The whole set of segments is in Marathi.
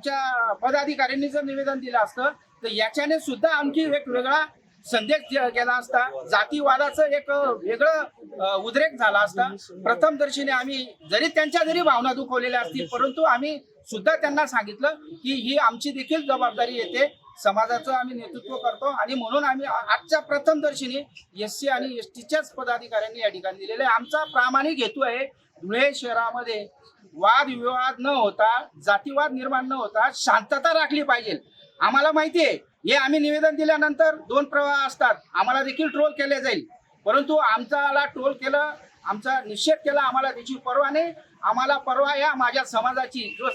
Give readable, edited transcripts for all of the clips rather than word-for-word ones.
आमच्या पदाधिकाऱ्यांनी जर निवेदन दिलं असतं तर याच्याने सुद्धा आणखी एक वेगळा संदेश गेला असता, जातीवादाचं एक वेगळं उद्रेक झाला असता. प्रथमदर्शनी आम्ही जरी भावना दुखवलेल्या असतील, परंतु आम्ही सुद्धा त्यांना सांगितलं की ही आमची देखील जबाबदारी येते, समाजाचं आम्ही नेतृत्व करतो आणि म्हणून आम्ही आजच्या प्रथमदर्शनी SC आणि STच्याच पदाधिकाऱ्यांनी या ठिकाणी दिलेले आमचा प्रामाणिक हेतू आहे. धुळे शहरामध्ये वादविवाद न होता, जातीवाद निर्माण न होता शांतता राखली पाहिजे. आम्हाला माहिती आहे हे आम्ही निवेदन दिल्यानंतर 2 प्रवाह असतात, आम्हाला देखील ट्रोल केले जाईल, परंतु आमच्याला ट्रोल केलं, आमचा निषेध केला, आम्हाला त्याची पर्वा नाही. आम्हाला पर्वा या माझ्या समाजाची, जो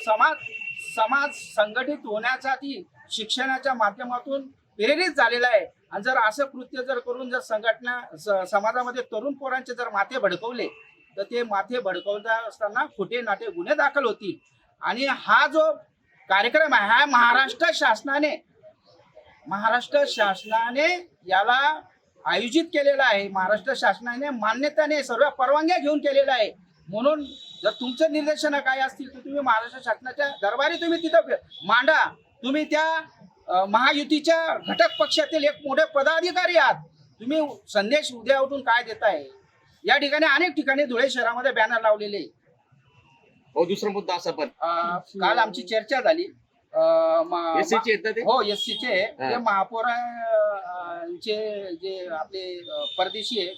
समाज संघटित होण्यासाठी शिक्षणाच्या माध्यमातून प्रेरित झालेला आहे. आणि जर असं कृत्य जर करून जर संघटना समाजामध्ये तरुण पोरांचे जर माथे भडकवले तर ते माथे भडकवता असताना खोटे नाटे गुन्हे दाखल होतील. आणि हा जो कार्यक्रम आहे हा महाराष्ट्र शासनाने याला आयोजित केलेला आहे. महाराष्ट्र शासनाने मान्यताने सर्व परवानग्या घेऊन केलेला आहे. म्हणून जर तुमचं निर्देशन काय असतील तर तुम्ही महाराष्ट्र शासनाच्या दरबारी तुम्ही तिथं मांडा. तुम्ही त्या महायुतीच्या घटक पक्षातील एक मोठे पदाधिकारी आहात, तुम्ही संदेश उद्या उठून काय देताय? या ठिकाणी अनेक ठिकाणी धुळे शहरामध्ये बॅनर लावलेले. हो, दुसरा मुद्दा असा पण काल आमची चर्चा झाली. SC येतात ते? हो, SCचे ते महापौरांचे जे आपले परदेशी आहे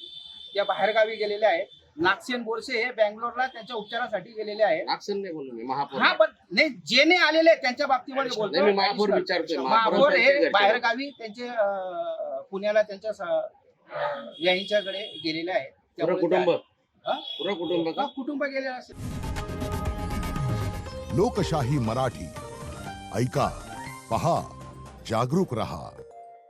त्या बाहेरगावी गेलेले आहेत. नागसेन बोरसे हे बँगलोरला त्यांच्या उपचारासाठी गेलेले आहेत. नागसेन नाही बोललो मी, महापौर. हा, पण नाही, जे नाही आलेले त्यांच्या बाबतीमध्ये नाही, मी महापौर बोलतो. विचारतोय. महापौर हे बाहेरगावी त्यांचे पुण्याला त्यांच्या यांच्याकडे गेलेले आहेत. पूर्ण कुटुंब गेलेले असेल. लोकशाही मराठी ऐका, पहा, जागरूक रहा.